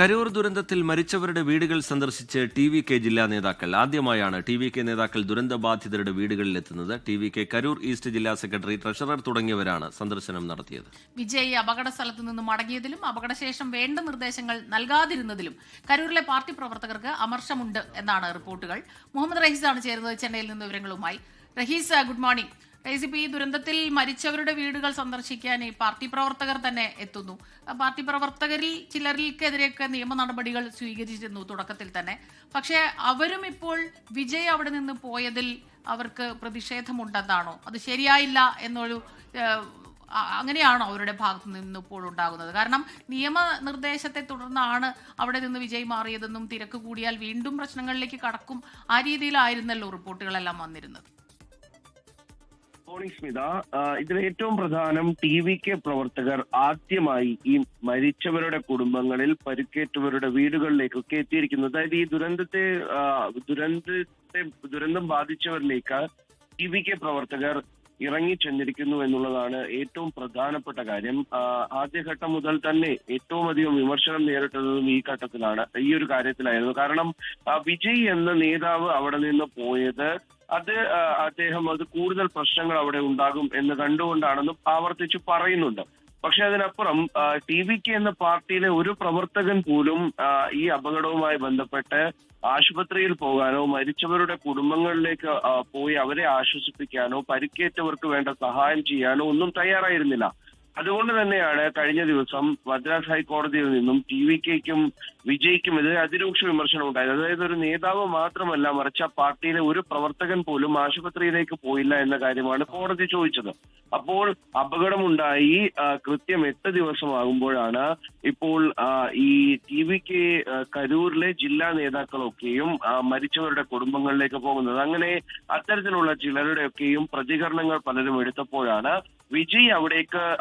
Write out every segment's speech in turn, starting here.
കരൂർ ദുരന്തത്തിൽ മരിച്ചവരുടെ വീടുകൾ സന്ദർശിച്ച് ടി.വി.കെ. ജില്ലാ നേതാക്കൾ. ആദ്യമായാണ് ടി.വി.കെ. നേതാക്കൾ ദുരന്തബാധിതരുടെ വീടുകളിലെത്തുന്നത്. ടി.വി.കെ. കരൂർ ഈസ്റ്റ് ജില്ലാ സെക്രട്ടറി, ട്രഷറർ തുടങ്ങിയവരാണ് സന്ദർശനം നടത്തിയത്. വിജയ് അപകട സ്ഥലത്ത് നിന്ന് മടങ്ങിയതിലും അപകടശേഷം വേണ്ട നിർദ്ദേശങ്ങൾ നൽകാതിരുന്നതിലും കരൂരിലെ പാർട്ടി പ്രവർത്തകർക്ക് അമർഷമുണ്ട് എന്നാണ് റിപ്പോർട്ടുകൾ. മുഹമ്മദ് റഹീസാണ് ചേരുന്നത് ചെന്നൈയിൽ നിന്ന് വിവരങ്ങളുമായി. Rahees, good morning. റഹീസ്, ഈ ദുരന്തത്തിൽ മരിച്ചവരുടെ വീടുകൾ സന്ദർശിക്കാൻ ഈ പാർട്ടി പ്രവർത്തകർ തന്നെ എത്തുന്നു. പാർട്ടി പ്രവർത്തകരിൽ ചിലർക്കെതിരെയൊക്കെ നിയമ നടപടികൾ സ്വീകരിച്ചിരുന്നു തുടക്കത്തിൽ തന്നെ. പക്ഷേ അവരും ഇപ്പോൾ വിജയ് അവിടെ നിന്ന് പോയതിൽ അവർക്ക് പ്രതിഷേധമുണ്ടെന്നാണോ, അത് ശരിയായില്ല എന്നൊരു അങ്ങനെയാണോ അവരുടെ ഭാഗത്തു നിന്ന് ഇപ്പോൾ ഉണ്ടാകുന്നത്? കാരണം നിയമനിർദ്ദേശത്തെ തുടർന്നാണ് അവിടെ നിന്ന് വിജയ് മാറിയതെന്നും തിരക്ക് കൂടിയാൽ വീണ്ടും പ്രശ്നങ്ങളിലേക്ക് കടക്കും, ആ രീതിയിലായിരുന്നല്ലോ റിപ്പോർട്ടുകളെല്ലാം വന്നിരുന്നത്. സ്മിത, ഇതിൽ ഏറ്റവും പ്രധാനം ടി.വി.കെ. പ്രവർത്തകർ ആദ്യമായി ഈ മരിച്ചവരുടെ കുടുംബങ്ങളിൽ പരിക്കേറ്റവരുടെ വീടുകളിലേക്കൊക്കെ എത്തിയിരിക്കുന്നത്. അതായത് ഈ ദുരന്തം ബാധിച്ചവരിലേക്ക് ടി.വി.കെ. പ്രവർത്തകർ ഇറങ്ങിച്ചെന്നിരിക്കുന്നു എന്നുള്ളതാണ് ഏറ്റവും പ്രധാനപ്പെട്ട കാര്യം. ആദ്യഘട്ടം മുതൽ തന്നെ ഏറ്റവും അധികം വിമർശനം നേരിട്ടതും ഈ ഘട്ടത്തിലാണ്, ഈ ഒരു കാര്യത്തിലായിരുന്നു. കാരണം വിജയ് എന്ന നേതാവ് അവിടെ നിന്ന് പോയത് അദ്ദേഹം കൂടുതൽ പ്രശ്നങ്ങൾ അവിടെ ഉണ്ടാകും എന്ന് കണ്ടുകൊണ്ടാണെന്നും ആവർത്തിച്ച് പറയുന്നുണ്ട്. പക്ഷെ അതിനപ്പുറം ടി.വി.കെ. എന്ന പാർട്ടിയിലെ ഒരു പ്രവർത്തകൻ പോലും ഈ അപകടവുമായി ബന്ധപ്പെട്ട് ആശുപത്രിയിൽ പോകാനോ മരിച്ചവരുടെ കുടുംബങ്ങളിലേക്ക് പോയി അവരെ ആശ്വസിപ്പിക്കാനോ പരിക്കേറ്റവർക്ക് വേണ്ട സഹായം ചെയ്യാനോ ഒന്നും തയ്യാറായിരുന്നില്ല. അതുകൊണ്ട് തന്നെയാണ് കഴിഞ്ഞ ദിവസം മദ്രാസ് ഹൈക്കോടതിയിൽ നിന്നും ടി.വി.കെക്കും വിജയ്ക്കും എതിരെ അതിരൂക്ഷ വിമർശനം ഉണ്ടായത്. അതായത് ഒരു നേതാവ് മാത്രമല്ല, മറിച്ച് ആ പാർട്ടിയിലെ ഒരു പ്രവർത്തകൻ പോലും ആശുപത്രിയിലേക്ക് പോയില്ല എന്ന കാര്യമാണ് കോടതി ചോദിച്ചത്. അപ്പോൾ അപകടമുണ്ടായി കൃത്യം 8 ദിവസമാകുമ്പോഴാണ് ഇപ്പോൾ ഈ ടി.വി.കെ. കരൂരിലെ ജില്ലാ നേതാക്കളൊക്കെയും മരിച്ചവരുടെ കുടുംബങ്ങളിലേക്ക് പോകുന്നത്. അങ്ങനെ അത്തരത്തിലുള്ള ചിലരുടെയൊക്കെയും പ്രതികരണങ്ങൾ പലരും എടുത്തപ്പോഴാണ് വിജയ്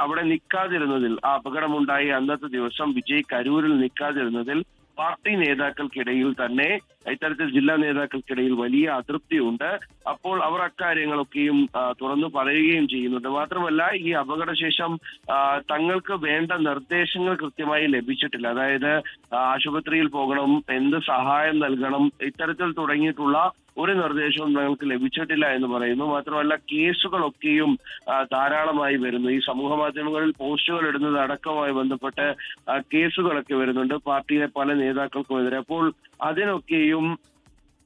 അവിടെ നിൽക്കാതിരുന്നതിൽ, ആ അപകടമുണ്ടായി അന്നത്തെ ദിവസം വിജയ് കരൂരിൽ നിൽക്കാതിരുന്നതിൽ പാർട്ടി നേതാക്കൾക്കിടയിൽ തന്നെ, ഇത്തരത്തിൽ ജില്ലാ നേതാക്കൾക്കിടയിൽ വലിയ അതൃപ്തിയുണ്ട്. അപ്പോൾ അവർ അക്കാര്യങ്ങളൊക്കെയും തുറന്നു പറയുകയും ചെയ്യുന്നുണ്ട്. മാത്രമല്ല, ഈ അപകടശേഷം തങ്ങൾക്ക് വേണ്ട നിർദ്ദേശങ്ങൾ കൃത്യമായി ലഭിച്ചിട്ടില്ല. അതായത് ആശുപത്രിയിൽ പോകണം, എന്ത് സഹായം നൽകണം, ഇത്തരത്തിൽ തുടങ്ങിയിട്ടുള്ള ഒരു നിർദ്ദേശവും ഞങ്ങൾക്ക് ലഭിച്ചിട്ടില്ല എന്ന് പറയുന്നു. മാത്രമല്ല, കേസുകളൊക്കെയും ധാരാളമായി വരുന്നു. ഈ സമൂഹ മാധ്യമങ്ങളിൽ പോസ്റ്റുകൾ ഇടുന്നത് അടക്കമായി ബന്ധപ്പെട്ട് കേസുകളൊക്കെ വരുന്നുണ്ട് പാർട്ടിയിലെ പല നേതാക്കൾക്കുമെതിരെ. അപ്പോൾ അതിനൊക്കെയും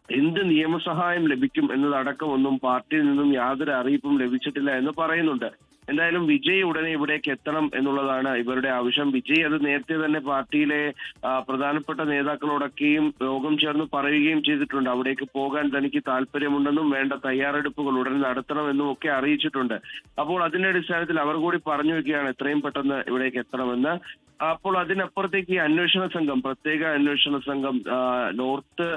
എന്ത് നിയമസഹായം ലഭിക്കും എന്നതടക്കമൊന്നും പാർട്ടിയിൽ നിന്നും യാതൊരു അറിയിപ്പും ലഭിച്ചിട്ടില്ല എന്ന് പറയുന്നുണ്ട്. എന്തായാലും വിജയ് ഉടനെ ഇവിടേക്ക് എത്തണം എന്നുള്ളതാണ് ഇവരുടെ ആവശ്യം. വിജയ് അത് നേരത്തെ തന്നെ പാർട്ടിയിലെ പ്രധാനപ്പെട്ട നേതാക്കളോടൊക്കെയും യോഗം ചേർന്ന് പറയുകയും ചെയ്തിട്ടുണ്ട്. അവിടേക്ക് പോകാൻ തനിക്ക് താല്പര്യമുണ്ടെന്നും വേണ്ട തയ്യാറെടുപ്പുകൾ ഉടൻ നടത്തണമെന്നും ഒക്കെ അറിയിച്ചിട്ടുണ്ട്. അപ്പോൾ അതിന്റെ അടിസ്ഥാനത്തിൽ അവർ കൂടി പറഞ്ഞു വെക്കുകയാണ് എത്രയും പെട്ടെന്ന് ഇവിടേക്ക് എത്തണമെന്ന്. അപ്പോൾ അതിനപ്പുറത്തേക്ക് പ്രത്യേക അന്വേഷണ സംഘം നോർത്ത്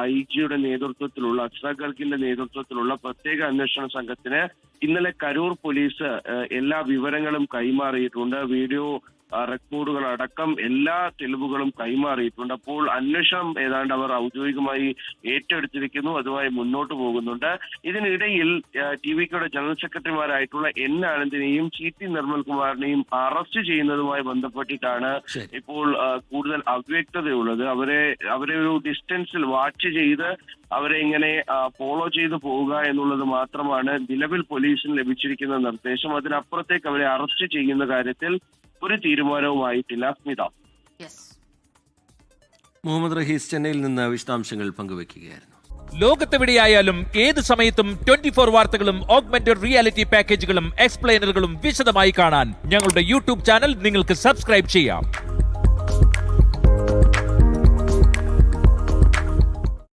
IG-യുടെ നേതൃത്വത്തിലുള്ള അസ്ര ഖൽക്കിന്റെ നേതൃത്വത്തിലുള്ള പ്രത്യേക അന്വേഷണ സംഘത്തിന് ഇന്നലെ കരൂർ പോലീസ് എല്ലാ വിവരങ്ങളും കൈമാറിയിട്ടുണ്ട്. വീഡിയോ റെക്കോർഡുകൾ അടക്കം എല്ലാ തെളിവുകളും കൈമാറിയിട്ടുണ്ട്. അപ്പോൾ അന്വേഷണം ഏതാണ്ട് അവർ ഔദ്യോഗികമായി ഏറ്റെടുത്തിരിക്കുന്നു, അതുമായി മുന്നോട്ട് പോകുന്നുണ്ട്. ഇതിനിടയിൽ ടി.വി.കെയുടെ ജനറൽ സെക്രട്ടറിമാരായിട്ടുള്ള N. ആനന്ദിനെയും CT നിർമ്മൽകുമാറിനെയും അറസ്റ്റ് ചെയ്യുന്നതുമായി ബന്ധപ്പെട്ടിട്ടാണ് ഇപ്പോൾ കൂടുതൽ അവ്യക്തതയുള്ളത്. അവരെ ഒരു ഡിസ്റ്റൻസിൽ വാച്ച് ചെയ്ത് അവരെ ഇങ്ങനെ ഫോളോ ചെയ്തു പോവുക എന്നുള്ളത് മാത്രമാണ് നിലവിൽ പോലീസിന് ലഭിച്ചിരിക്കുന്ന നിർദ്ദേശം. അതിനപ്പുറത്തേക്ക് അവരെ അറസ്റ്റ് ചെയ്യുന്ന കാര്യത്തിൽ ഒരു തീരുമാനവുമായിട്ടില്ല. സ്മിത, മുഹമ്മദ് റഹീസ് ചെന്നൈയിൽ നിന്ന് വിശദാംശങ്ങൾ പങ്കുവയ്ക്കുകയായിരുന്നു. ലോകത്തെവിടെയായാലും ഏത് സമയത്തും 24 വാർത്തകളും ഓഗ്മെന്റഡ് റിയാലിറ്റി പാക്കേജുകളും എക്സ്പ്ലെയിനറുകളും വിശദമായി കാണാൻ ഞങ്ങളുടെ യൂട്യൂബ് ചാനൽ നിങ്ങൾക്ക് സബ്സ്ക്രൈബ് ചെയ്യാം.